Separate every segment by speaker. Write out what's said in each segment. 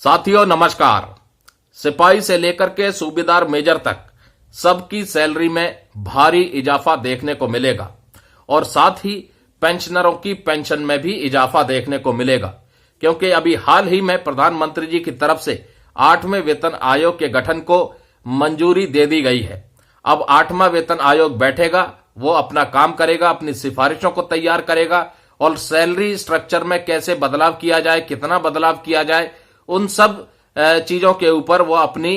Speaker 1: साथियों नमस्कार। सिपाही से लेकर के सूबेदार मेजर तक सबकी सैलरी में भारी इजाफा देखने को मिलेगा और साथ ही पेंशनरों की पेंशन में भी इजाफा देखने को मिलेगा, क्योंकि अभी हाल ही में प्रधानमंत्री जी की तरफ से 8वें वेतन आयोग के गठन को मंजूरी दे दी गई है। अब 8वां वेतन आयोग बैठेगा, वो अपना काम करेगा, अपनी सिफारिशों को तैयार करेगा और सैलरी स्ट्रक्चर में कैसे बदलाव किया जाए, कितना बदलाव किया जाए, उन सब चीजों के ऊपर वो अपनी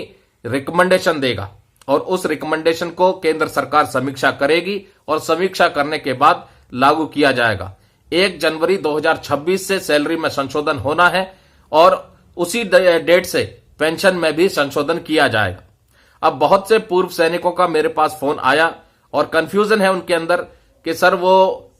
Speaker 1: रिकमेंडेशन देगा और उस रिकमेंडेशन को केंद्र सरकार समीक्षा करेगी और समीक्षा करने के बाद लागू किया जाएगा। 1 जनवरी 2026 से सैलरी में संशोधन होना है और उसी डेट से पेंशन में भी संशोधन किया जाएगा। अब बहुत से पूर्व सैनिकों का मेरे पास फोन आया और कंफ्यूजन है उनके अंदर कि सर वो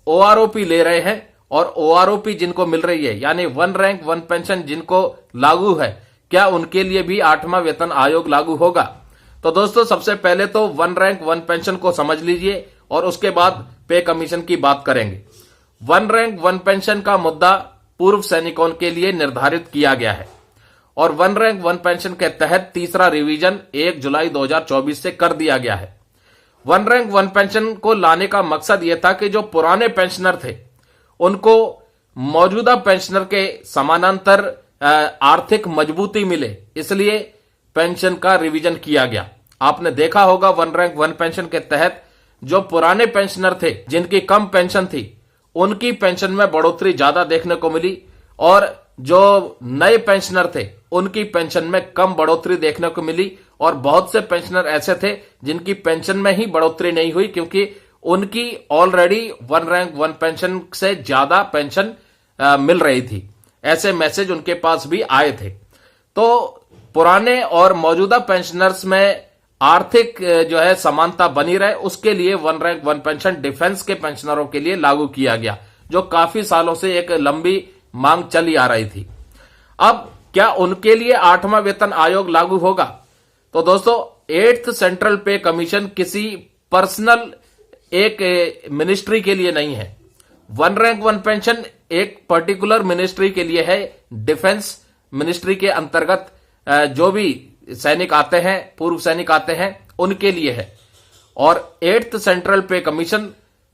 Speaker 1: ओआरओपी ले रहे हैं और ओआरओपी जिनको मिल रही है यानी 1 रैंक 1 पेंशन जिनको लागू है, क्या उनके लिए भी 8वां वेतन आयोग लागू होगा? तो दोस्तों सबसे पहले तो 1 रैंक 1 पेंशन को समझ लीजिए और उसके बाद पे कमीशन की बात करेंगे। 1 रैंक 1 पेंशन का मुद्दा पूर्व सैनिकों के लिए निर्धारित किया गया है और 1 रैंक 1 पेंशन के तहत तीसरा रिवीजन 1 जुलाई 2024 से कर दिया गया है। 1 रैंक 1 पेंशन को लाने का मकसद यह था कि जो पुराने पेंशनर थे उनको मौजूदा पेंशनर के समानांतर आर्थिक मजबूती मिले, इसलिए पेंशन का रिवीजन किया गया। आपने देखा होगा 1 रैंक 1 पेंशन के तहत जो पुराने पेंशनर थे जिनकी कम पेंशन थी उनकी पेंशन में बढ़ोतरी ज्यादा देखने को मिली और जो नए पेंशनर थे उनकी पेंशन में कम बढ़ोतरी देखने को मिली और बहुत से पेंशनर ऐसे थे जिनकी पेंशन में ही बढ़ोतरी नहीं हुई क्योंकि उनकी ऑलरेडी 1 रैंक 1 पेंशन से ज्यादा पेंशन मिल रही थी। ऐसे मैसेज उनके पास भी आए थे। तो पुराने और मौजूदा पेंशनर्स में आर्थिक जो है समानता बनी रहे उसके लिए 1 रैंक 1 पेंशन डिफेंस के पेंशनरों के लिए लागू किया गया, जो काफी सालों से एक लंबी मांग चली आ रही थी। अब क्या उनके लिए 8वां वेतन आयोग लागू होगा? तो दोस्तों 8th सेंट्रल पे कमीशन किसी पर्सनल एक मिनिस्ट्री के लिए नहीं है। 1 रैंक 1 पेंशन एक पर्टिकुलर मिनिस्ट्री के लिए है। डिफेंस मिनिस्ट्री के अंतर्गत जो भी सैनिक आते हैं, पूर्व सैनिक आते हैं, उनके लिए है। और 8th सेंट्रल पे कमीशन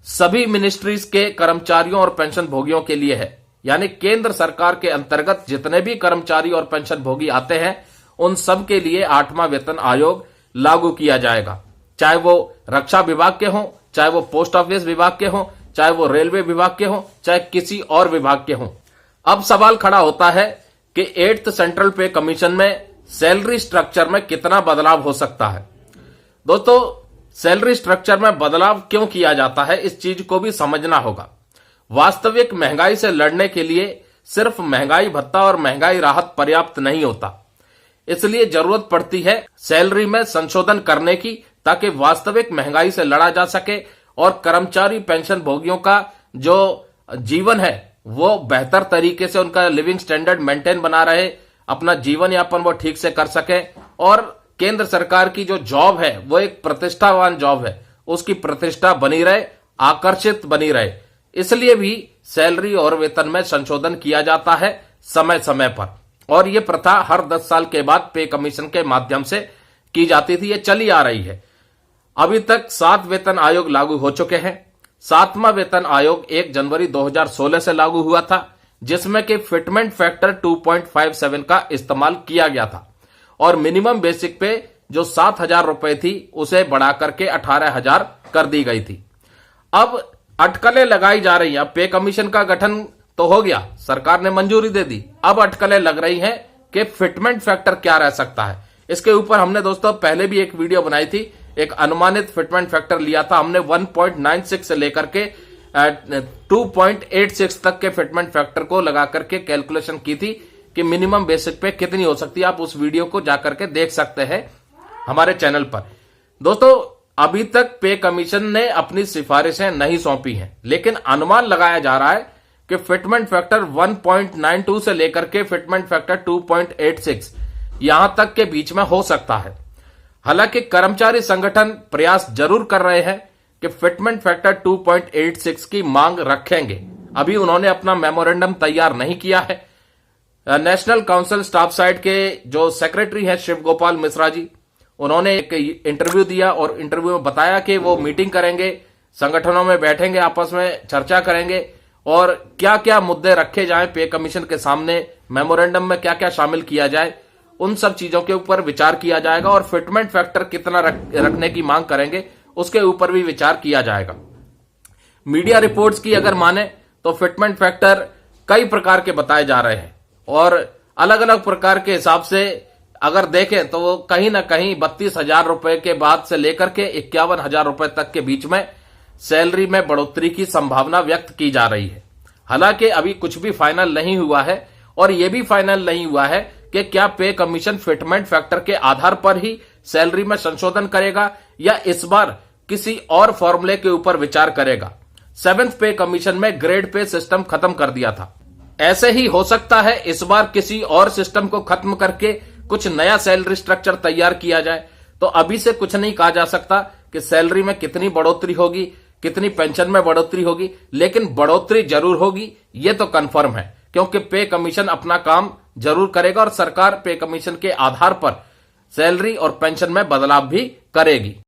Speaker 1: सभी मिनिस्ट्रीज के कर्मचारियों और पेंशन भोगियों के लिए है, यानी केंद्र सरकार के अंतर्गत जितने भी कर्मचारी और पेंशन भोगी आते हैं उन सब के लिए 8वां वेतन आयोग लागू किया जाएगा, चाहे वो रक्षा विभाग के हों, चाहे वो पोस्ट ऑफिस विभाग के हों, चाहे वो रेलवे विभाग के हों, चाहे किसी और विभाग के हों। अब सवाल खड़ा होता है कि 8th सेंट्रल पे कमीशन में सैलरी स्ट्रक्चर में कितना बदलाव हो सकता है। दोस्तों सैलरी स्ट्रक्चर में बदलाव क्यों किया जाता है इस चीज को भी समझना होगा। वास्तविक महंगाई से लड़ने के लिए सिर्फ महंगाई भत्ता और महंगाई राहत पर्याप्त नहीं होता, इसलिए जरूरत पड़ती है सैलरी में संशोधन करने की ताकि वास्तविक महंगाई से लड़ा जा सके और कर्मचारी पेंशन भोगियों का जो जीवन है वो बेहतर तरीके से उनका लिविंग स्टैंडर्ड मेंटेन बना रहे, अपना जीवन यापन वो ठीक से कर सके और केंद्र सरकार की जो जॉब है वो एक प्रतिष्ठावान जॉब है, उसकी प्रतिष्ठा बनी रहे, आकर्षित बनी रहे। इसलिए भी सैलरी और वेतन में संशोधन किया जाता है समय समय पर और यह प्रथा हर 10 साल के बाद पे कमीशन के माध्यम से की जाती थी, ये चली आ रही है। अभी तक 7 वेतन आयोग लागू हो चुके हैं। 7वां वेतन आयोग 1 जनवरी 2016 से लागू हुआ था, जिसमें कि फिटमेंट फैक्टर 2.57 का इस्तेमाल किया गया था और मिनिमम बेसिक पे जो 7,000 रुपए थी उसे बढ़ाकर के 18,000 कर दी गई थी। अब अटकलें लगाई जा रही हैं। अब पे कमीशन का गठन तो हो गया, सरकार ने मंजूरी दे दी, अब अटकलें लग रही हैं कि फिटमेंट फैक्टर क्या रह सकता है। इसके ऊपर हमने दोस्तों पहले भी एक वीडियो बनाई थी, एक अनुमानित फिटमेंट फैक्टर लिया था हमने 1.96 से लेकर के 2.86 तक के फिटमेंट फैक्टर को लगा करके कैलकुलेशन की थी कि मिनिमम बेसिक पे कितनी हो सकती है। आप उस वीडियो को जाकर के देख सकते हैं हमारे चैनल पर। दोस्तों अभी तक पे कमीशन ने अपनी सिफारिशें नहीं सौंपी हैं, लेकिन अनुमान लगाया जा रहा है कि फिटमेंट फैक्टर 1.92 से लेकर के फिटमेंट फैक्टर 2.86 यहां तक के बीच में हो सकता है। हालांकि कर्मचारी संगठन प्रयास जरूर कर रहे हैं कि फिटमेंट फैक्टर 2.86 की मांग रखेंगे। अभी उन्होंने अपना मेमोरेंडम तैयार नहीं किया है, नेशनल काउंसिल स्टाफ साइड के जो सेक्रेटरी हैं शिव गोपाल मिश्रा जी, उन्होंने एक इंटरव्यू दिया और इंटरव्यू में बताया कि वो मीटिंग करेंगे, संगठनों में बैठेंगे, आपस में चर्चा करेंगे और क्या क्या मुद्दे रखे जाएं पे कमीशन के सामने, मेमोरेंडम में क्या क्या शामिल किया जाए, उन सब चीजों के ऊपर विचार किया जाएगा और फिटमेंट फैक्टर कितना रखने की मांग करेंगे उसके ऊपर भी विचार किया जाएगा। मीडिया रिपोर्ट्स की अगर माने तो फिटमेंट फैक्टर कई प्रकार के बताए जा रहे हैं और अलग अलग प्रकार के हिसाब से अगर देखें तो वो कहीं ना कहीं 32,000 रुपए के बाद से लेकर के 51,000 रुपए तक के बीच में सैलरी में बढ़ोतरी की संभावना व्यक्त की जा रही है। हालांकि अभी कुछ भी फाइनल नहीं हुआ है और यह भी फाइनल नहीं हुआ है कि क्या पे कमीशन फिटमेंट फैक्टर के आधार पर ही सैलरी में संशोधन करेगा या इस बार किसी और फॉर्मूले के ऊपर विचार करेगा। 7th पे कमीशन में ग्रेड पे सिस्टम खत्म कर दिया था, ऐसे ही हो सकता है इस बार किसी और सिस्टम को खत्म करके कुछ नया सैलरी स्ट्रक्चर तैयार किया जाए। तो अभी से कुछ नहीं कहा जा सकता कि सैलरी में कितनी बढ़ोतरी होगी, कितनी पेंशन में बढ़ोतरी होगी, लेकिन बढ़ोतरी जरूर होगी, यह तो कंफर्म है, क्योंकि पे कमीशन अपना काम जरूर करेगा और सरकार पे कमीशन के आधार पर सैलरी और पेंशन में बदलाव भी करेगी।